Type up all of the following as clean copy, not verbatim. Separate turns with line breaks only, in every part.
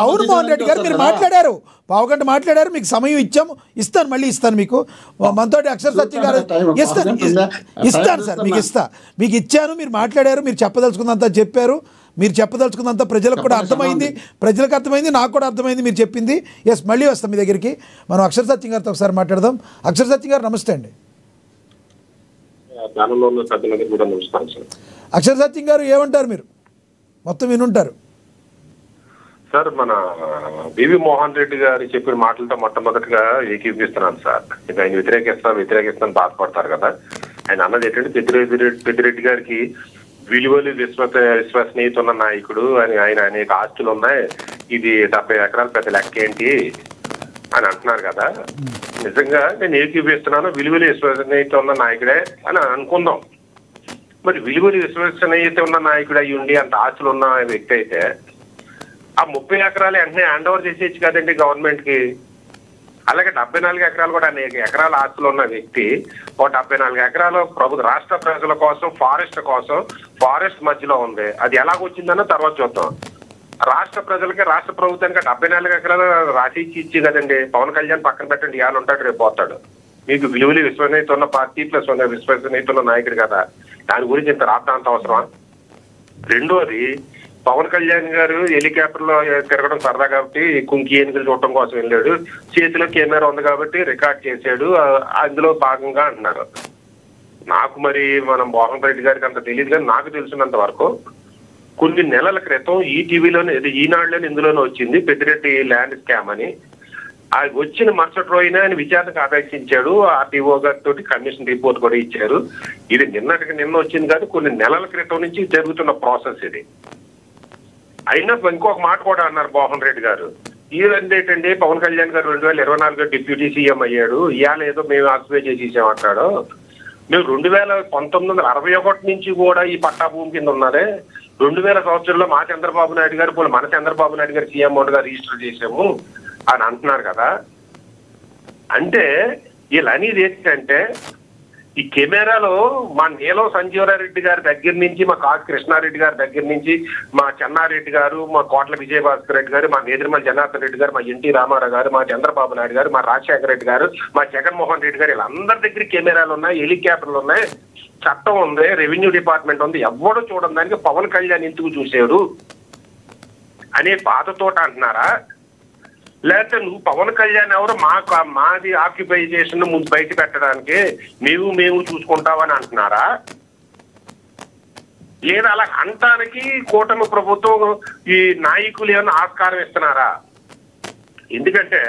అవును మోహన్ రెడ్డి గారు, మీరు మాట్లాడారు, పావుగంట మాట్లాడారు, మీకు సమయం ఇచ్చాము, ఇస్తాను, మళ్ళీ ఇస్తాను మీకు. మనతోటి అక్షర సత్యం గారు ఇస్తాను సార్, మీకు ఇచ్చాను, మీరు మాట్లాడారు, మీరు చెప్పదలుచుకున్నంత చెప్పారు, మీరు చెప్పదలుచుకున్నంత ప్రజలకు కూడా అర్థమైంది, నాకు కూడా అర్థమైంది మీరు చెప్పింది. ఎస్, మళ్ళీ వస్తాం మీ దగ్గరికి. మనం అక్షర సత్యం గారితో ఒకసారి మాట్లాడదాం. అక్షర సత్యం గారు నమస్తే అండి. అక్షర సత్యం గారు ఏమంటారు, మీరు మొత్తం వినుంటారు
సార్. మన బివి మోహన్ రెడ్డి గారు చెప్పిన మాటలతో మొట్టమొదటిగా ఏకీపిస్తున్నాను సార్. ఆయన వ్యతిరేకిస్తాను బాధపడతారు కదా. ఆయన అన్నది ఏంటంటే పెద్దిరెడ్డి గారికి విలువలు విశ్వసనీయత ఉన్న నాయకుడు అని, ఆయన అనేక ఆస్తులు ఉన్నాయి, ఇది 70 ఎకరాలు పెద్ద లెక్క ఏంటి అని అంటున్నారు కదా. నిజంగా నేను ఏకీపిస్తున్నాను, విలువలు విశ్వసనీయత ఉన్న నాయకుడే అని అనుకుందాం. మరి విలువలు విశ్వసనీయత ఉన్న నాయకుడు అయ్యి ఉండి అంత ఆస్తులు ఉన్న వ్యక్తి అయితే ఆ 30 ఎకరాలు వెంటనే హ్యాండ్ ఓవర్ చేసేయచ్చు కదండి గవర్నమెంట్ కి. అలాగే 74 ఎకరాలు కూడా అనేక ఎకరాల ఆస్తులు ఉన్న వ్యక్తి ఒక 74 ఎకరాలు రాష్ట్ర ప్రజల కోసం, ఫారెస్ట్ మధ్యలో ఉంది. అది ఎలాగొచ్చిందన్న తర్వాత చూద్దాం. రాష్ట్ర ప్రజలకి, రాష్ట్ర ప్రభుత్వానికి 74 ఎకరాలు రాసి ఇచ్చి కదండి. పవన్ కళ్యాణ్ పక్కన పెట్టండి, ఇవాళ ఉంటాడు, రేపు పోతాడు. మీకు విలువలు విశ్వసనీయత ఉన్న పార్టీ ప్లస్ విశ్వసనీయత ఉన్న నాయకుడు కదా, దాని గురించి ఇంత రాద్దాంత అవసరమా? రెండోది, పవన్ కళ్యాణ్ గారు హెలికాప్టర్ లో తిరగడం సరదా కాబట్టి కుంకి ఎన్నికలు చూడటం కోసం వెళ్ళాడు, చేతిలో కెమెరా ఉంది కాబట్టి రికార్డ్ చేశాడు, అందులో భాగంగా అంటున్నారు. నాకు మరి మనం మోహన్ రెడ్డి గారికి అంత తెలియదు, కానీ నాకు తెలిసినంత వరకు కొన్ని నెలల క్రితం ఈటీవీలోనే, ఈనాడులోనే, ఇందులోనే వచ్చింది పెద్దిరెడ్డి ల్యాండ్ స్కామ్ అని. అది వచ్చిన మరుసటి రోజున ఆయన విచారణకు ఆదేశించాడు. ఆర్టీఓ గారితో కమిషన్ రిపోర్ట్ కూడా ఇచ్చారు. ఇది నిన్న వచ్చింది కాదు, కొన్ని నెలల క్రితం నుంచి జరుగుతున్న ప్రాసెస్ ఇది. అయినా ఇంకొక మాట కూడా అన్నారు మోహన్ రెడ్డి గారు. ఏంటంటే పవన్ కళ్యాణ్ గారు 2024 డిప్యూటీ సీఎం అయ్యాడు, ఇవాళ ఏదో మేము ఆక్యుపై చేసేసాం అంటాడు. మేము 1961 నుంచి కూడా ఈ పట్టా భూమి కింద ఉన్నారే. 2000 సంవత్సరంలో మా చంద్రబాబు నాయుడు గారు, మన చంద్రబాబు నాయుడు గారు సీఎం గా రిజిస్టర్ చేసాము అని అంటున్నారు కదా. అంటే వీళ్ళు అనేది ఏంటంటే, ఈ కెమెరాలో మా నీలం సంజీవరెడ్డి గారి దగ్గర నుంచి, మా కాసు కృష్ణారెడ్డి గారి దగ్గర నుంచి, మా చెన్నారెడ్డి గారు, మా కోట్ల విజయభాస్కర్ రెడ్డి గారు, మా నేదురుమల జనార్దన్ రెడ్డి గారు, మా ఎన్టీ రామారావు గారు, మా చంద్రబాబు నాయుడు గారు, మా రాజశేఖర రెడ్డి గారు, మా జగన్మోహన్ రెడ్డి గారు, వీళ్ళందరి దగ్గర కెమెరాలు ఉన్నాయి, హెలికాప్టర్లు ఉన్నాయి, చట్టం ఉంది, రెవెన్యూ డిపార్ట్మెంట్ ఉంది. ఎవడో చూడడం దానికి పవన్ కళ్యాణ్ ఎందుకు చూశాడు అనే బాధతోట అంటున్నారా? లేకపోతే నువ్వు పవన్ కళ్యాణ్ ఎవరు మాది ఆక్యుపై చేసిన ముందు బయట పెట్టడానికి మేము చూసుకుంటామని అంటున్నారా? లేదా అలా అంటానికి కూటమి ప్రభుత్వం ఈ నాయకులు ఏమైనా ఆస్కారం ఇస్తున్నారా? ఎందుకంటే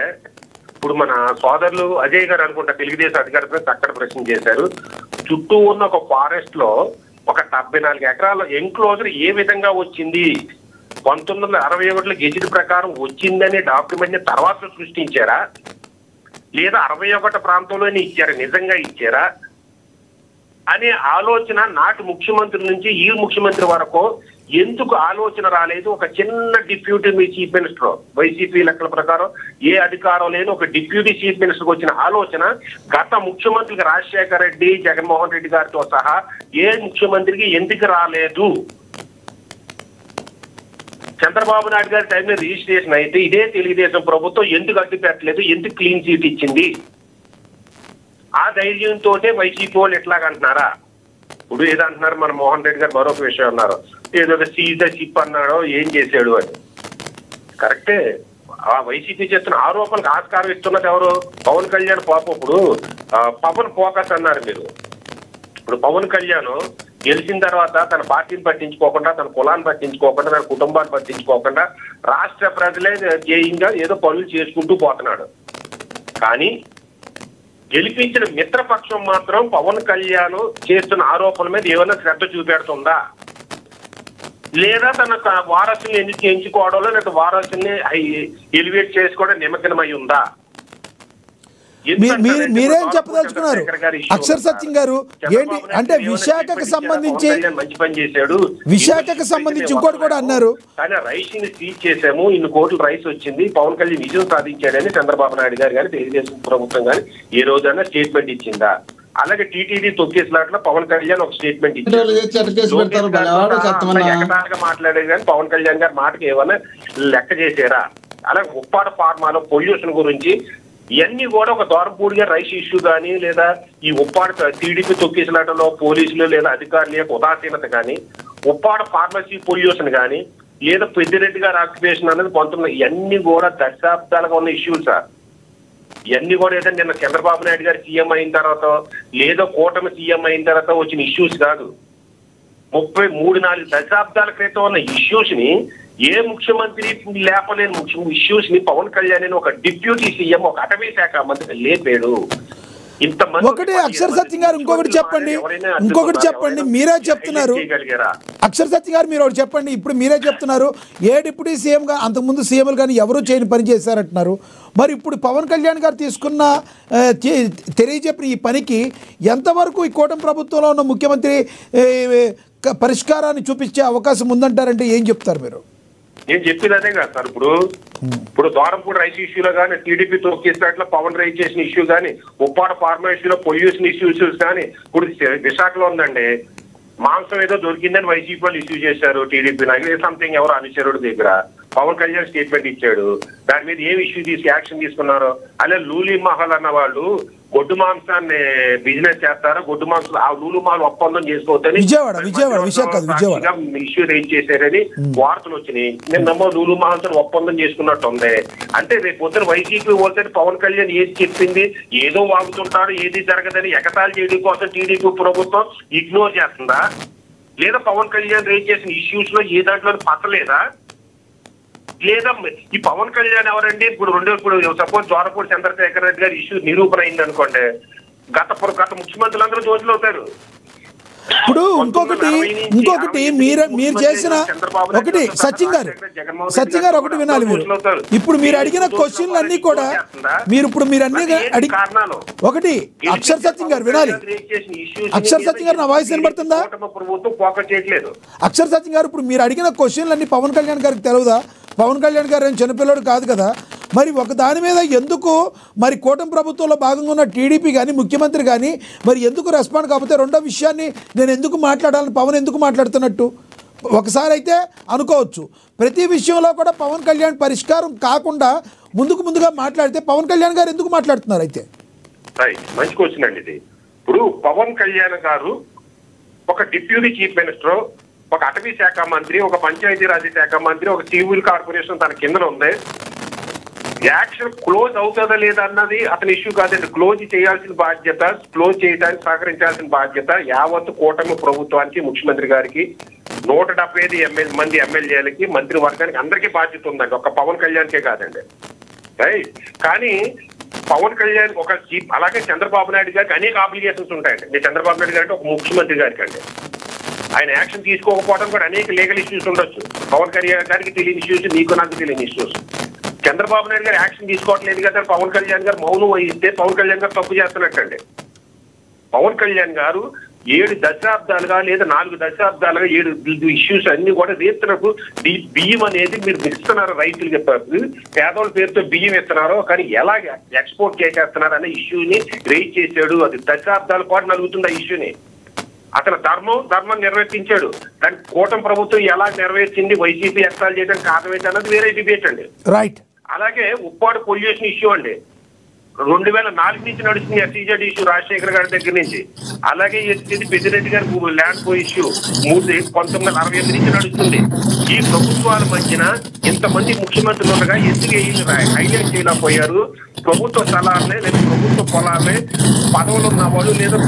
ఇప్పుడు మన సోదరులు అజయ్ గారు అనుకుంటా తెలుగుదేశం అధికారులపై చక్కటి ప్రశ్న చేశారు. చుట్టూ ఉన్న ఒక ఫారెస్ట్ లో ఒక 74 ఎకరాల ఎంక్లోజర్ ఏ విధంగా వచ్చింది, 1961లో గెజిట్ ప్రకారం వచ్చిందనే డాక్యుమెంట్ ని తర్వాత సృష్టించారా, లేదా 61 ప్రాంతంలోనే ఇచ్చారా, నిజంగా ఇచ్చారా అనే ఆలోచన నాటి ముఖ్యమంత్రి నుంచి ఈ ముఖ్యమంత్రి వరకు ఎందుకు ఆలోచన రాలేదు? ఒక చిన్న డిప్యూటీ చీఫ్ మినిస్టర్, వైసీపీ లెక్కల ప్రకారం ఏ అధికారం లేని ఒక డిప్యూటీ చీఫ్ మినిస్టర్ వచ్చిన ఆలోచన గత ముఖ్యమంత్రికి రాజశేఖర రెడ్డి, జగన్మోహన్ రెడ్డి గారితో సహా ఏ ముఖ్యమంత్రికి ఎందుకు రాలేదు? చంద్రబాబు నాయుడు గారి టైంలో రిజిస్ట్రేషన్ అయితే ఇదే తెలుగుదేశం ప్రభుత్వం ఎందుకు అడ్డు పెట్టలేదు, ఎందుకు క్లీన్ చీట్ ఇచ్చింది? ఆ ధైర్యంతో వైసీపీ వాళ్ళు ఎట్లాగంటున్నారా? ఇప్పుడు ఏదంటున్నారు మన మోహన్ రెడ్డి గారు మరొక విషయం అన్నారు, ఏదో సీజ్ ద షిప్ అన్నాడో ఏం చేశాడు అని. కరెక్టే, ఆ వైసీపీ చేస్తున్న ఆరోపణకు ఆస్కారం ఇస్తున్నది ఎవరు? పవన్ కళ్యాణ్. పాపం ఇప్పుడు పవన్ ఫోకస్ అన్నారు మీరు. ఇప్పుడు పవన్ కళ్యాణ్ గెలిచిన తర్వాత తన పార్టీని పట్టించుకోకుండా, తన కులాన్ని పట్టించుకోకుండా, తన కుటుంబాన్ని పట్టించుకోకుండా రాష్ట్ర ప్రజలే ధ్యేయంగా ఏదో పనులు చేసుకుంటూ పోతున్నాడు. కానీ గెలిపించిన మిత్రపక్షం మాత్రం పవన్ కళ్యాణ్ చేస్తున్న ఆరోపణల మీద ఏమైనా శ్రద్ధ చూపెడుతుందా, లేదా తన వారసుని ఎంచుకోవడంలో, లేదా వారసుని ఎలివేట్ చేసుకోవడం నిమగ్నమై ఉందా?
మీరేం చెప్పదలుచుకున్నారు అక్షర్ సత్యం గారు? ఏంటి అంటే విశాఖకు సంబంధించి ఇంకోటి కూడా అన్నారు,
కానీ రైస్ ని సీజ్ చేసాము, ఇన్ని కోట్ల రైస్ వచ్చింది, పవన్ కళ్యాణ్ విజయం సాధించాడని చంద్రబాబు నాయుడు గారు కానీ తెలుగుదేశం ప్రభుత్వం కానీ ఏ రోజైనా స్టేట్మెంట్ ఇచ్చిందా? అలాగే టీటీడీ తొక్కేసినట్లు పవన్ కళ్యాణ్ ఒక స్టేట్మెంట్ ఇచ్చారు. ఎకటాలుగా మాట్లాడేది కానీ పవన్ కళ్యాణ్ గారి మాటకి ఏమైనా లెక్క చేశారా? అలాగే ఉప్పాడ ఫార్మాలో పొల్యూషన్ గురించి ఇవన్నీ కూడా ఒక దూరంపూడిగా రైస్ ఇష్యూ కానీ లేదా ఈ ఉప్పాడ టీడీపీ తొక్కేసినట్లో పోలీసులు లేదా అధికారుల యొక్క ఉదాసీనత కానీ ఉప్పాడ ఫార్మసీ పొల్యూషన్ కానీ లేదా పెద్దిరెడ్డి గారి ఆక్యుపేషన్ అనేది పొందుతున్న ఇవన్నీ కూడా దశాబ్దాలుగా ఉన్న ఇష్యూలు సార్. ఇవన్నీ కూడా ఏదైనా నిన్న చంద్రబాబు నాయుడు గారు సీఎం అయిన తర్వాత లేదా కూటమి సీఎం అయిన తర్వాత వచ్చిన ఇష్యూస్ కాదు. 33-34 దశాబ్దాల క్రితం ఉన్న ఇష్యూస్ ని ఏ ముఖ్యమంత్రి లేపలేని ఇష్యూస్ ని పవన్ కళ్యాణ్ అని ఒక డిప్యూటీ సీఎం ఒక అటవీ శాఖ మంత్రి లేపాడు.
ఒకటి అక్షర్ సత్యం గారు ఇంకొకటి చెప్పండి మీరే చెప్తున్నారు. అక్షర్ సత్యం గారు మీరు ఒకటి చెప్పండి. ఇప్పుడు మీరే చెప్తున్నారు ఏ డిప్యూటీ సీఎంగా అంతకుముందు సీఎంలు కానీ ఎవరు చేయని పని చేశారంటున్నారు. మరి ఇప్పుడు పవన్ కళ్యాణ్ గారు తీసుకున్న తెలియజెప్పిన ఈ పనికి ఎంతవరకు ఈ కూటమి ప్రభుత్వంలో ఉన్న ముఖ్యమంత్రి పరిష్కారాన్ని చూపించే అవకాశం ఉందంటారంటే ఏం చెప్తారు మీరు?
నేను చెప్పేది అదే కదా సార్. ఇప్పుడు ద్వారంపూడి రైస్ ఇష్యూలో కానీ టీడీపీ తొక్కేసినట్లు పవన్ రైజ్ చేసిన ఇష్యూ కానీ ఉప్పాడ ఫార్మా ఇష్యూలో పొల్యూషన్ ఇష్యూస్ కానీ ఇప్పుడు విశాఖలో ఉందండి. మాంసం ఏదో దొరికిందని వైసీపీ వాళ్ళు ఇష్యూ చేశారు. టీడీపీ నాయకులు సంథింగ్ ఎవరు అనుచరుడు దగ్గర పవన్ కళ్యాణ్ స్టేట్మెంట్ ఇచ్చాడు. దాని మీద ఏం ఇష్యూ యాక్షన్ తీసుకున్నారు? అలా లూలీ మహల్ అన్న వాళ్ళు గొడ్డు మాంసాన్ని బిజినెస్ చేస్తారా? గొడ్డు మాంసం ఆ లూలు మహల్ ఒప్పందం చేసుకోవద్దని ఇష్యూ రైజ్ చేశారని వార్తలు వచ్చినాయి. నిన్న లూలు మహల్ తో ఒప్పందం చేసుకున్నట్టు ఉంది. అంటే రేపు పొద్దున వైసీపీ పోతే పవన్ కళ్యాణ్ ఏది చెప్పింది ఏదో వాగుతుంటాడు, ఏది జరగదని ఎగతాళి చేయడం కోసం టీడీపీ ప్రభుత్వం ఇగ్నోర్ చేస్తుందా? లేదా పవన్ కళ్యాణ్ రైజ్ చేసిన ఇష్యూస్ లో ఏ దాంట్లో పట్టలేదా? లేదా ఈ పవన్ కళ్యాణ్ ఎవరండి? ఇప్పుడు సపోజ్ ద్వారపూడి చంద్రశేఖర్ రెడ్డి గారి ఇష్యూ నిరూపణ అయింది అనుకోండి, గత ముఖ్యమంత్రులందరూ జోజులు అవుతారు.
ఇప్పుడు ఇంకొకటి మీరు చేసిన ఒకటి సచిన్ గారు ఒకటి వినాలి. మీరు ఇప్పుడు మీరు అడిగిన క్వశ్చన్లు అన్ని కూడా మీరు అన్ని ఒకటి అక్షర్ సచిన్ గారు వినాలి. అక్షర్ సచిన్ గారు నా వాయిస్ వినబడుతుందా? అక్షర్ సచిన్ గారు ఇప్పుడు మీరు అడిగిన క్వశ్చన్లు అన్ని పవన్ కళ్యాణ్ గారికి తెలియదా? పవన్ కళ్యాణ్ గారు ఏం చిన్నపిల్లడు కాదు కదా. మరి ఒక దాని మీద ఎందుకు మరి కూటమి ప్రభుత్వంలో భాగంగా ఉన్న టీడీపీ కానీ ముఖ్యమంత్రి కానీ మరి ఎందుకు రెస్పాండ్ కాకపోతే రెండో విషయాన్ని నేను ఎందుకు మాట్లాడాలని పవన్ ఎందుకు మాట్లాడుతున్నట్టు ఒకసారి అయితే అనుకోవచ్చు. ప్రతి విషయంలో కూడా పవన్ కళ్యాణ్ పరిష్కారం కాకుండా ముందుగా మాట్లాడితే పవన్ కళ్యాణ్ గారు ఎందుకు మాట్లాడుతున్నారు? అయితే
మంచి క్వశ్చన్ అండి ఇది. ఇప్పుడు పవన్ కళ్యాణ్ గారు ఒక డిప్యూటీ చీఫ్ మినిస్టర్, ఒక అటవీ శాఖ మంత్రి, ఒక పంచాయతీరాజ్ శాఖ మంత్రి, ఒక సివిల్ కార్పొరేషన్ తన కింద ఉంది. యాక్షన్ క్లోజ్ అవుతుందా లేదా అన్నది అతని ఇష్యూ కాదండి. క్లోజ్ చేయాల్సిన బాధ్యత, క్లోజ్ చేయడానికి సహకరించాల్సిన బాధ్యత యావత్తు కూటమి ప్రభుత్వానికి, ముఖ్యమంత్రి గారికి, 175 మంది ఎమ్మెల్యేలకి, మంత్రివర్గానికి అందరికీ బాధ్యత ఉందండి. ఒక పవన్ కళ్యాణ్కే కాదండి. రైట్. కానీ పవన్ కళ్యాణ్ ఒక చీఫ్, అలాగే చంద్రబాబు నాయుడు గారికి అనేక ఆబ్లిగేషన్స్ ఉంటాయండి. చంద్రబాబు నాయుడు గారు అంటే ఒక ముఖ్యమంత్రి గారికి అండి. ఆయన యాక్షన్ తీసుకోకపోవడం కూడా అనేక లీగల్ ఇష్యూస్ ఉండొచ్చు. పవన్ కళ్యాణ్ గారికి తెలియని ఇష్యూస్, నీకు నాకు తెలియని ఇష్యూస్. చంద్రబాబు నాయుడు గారు యాక్షన్ తీసుకోవట్లేదు కదా, పవన్ కళ్యాణ్ గారు మౌనం వహిస్తే పవన్ కళ్యాణ్ గారు తప్పు చేస్తున్నట్టండి. పవన్ కళ్యాణ్ గారు 7 దశాబ్దాలుగా లేదా 4 దశాబ్దాలుగా 7 ఇష్యూస్ అన్ని కూడా రేపుతున్నప్పుడు బియ్యం అనేది మీరు ఇస్తున్నారు రైతులకి, పేదవాళ్ళ పేరుతో బియ్యం ఇస్తున్నారు కానీ ఎలా ఎక్స్పోర్ట్ చేసేస్తున్నారు అనే ఇష్యూని రైజ్ చేశాడు. అది దశాబ్దాల పాటు నలుగుతుంది ఆ ఇష్యూని. అతను ధర్మం నిర్వర్తించాడు. దాని కూటమి ప్రభుత్వం ఎలా నెరవేర్చింది, వైసీపీ ఎక్సాల్ చేయడానికి కారణం ఏంటి అన్నది వేరే డిబేట్ అండి.
రైట్.
అలాగే ఉప్పాడు పొల్యూషన్ ఇష్యూ అండి 2004 నుంచి నడుస్తుంది. ఎస్సీజెడ్ ఇష్యూ రాజశేఖర్ గారి దగ్గర నుంచి. అలాగే పెద్దిరెడ్డి గారి ల్యాండ్ పో ఇష్యూ 1968 నుంచి నడుస్తుంది. ఈ ప్రభుత్వాల మధ్యన ఇంతమంది ముఖ్యమంత్రులు ఉండగా ఎందుకు హైలైట్ చేయలేకపోయారు? ప్రభుత్వ స్థలాలనే లేదా ప్రభుత్వ పొలాలనే పదవులు ఉన్న వాళ్ళు లేదా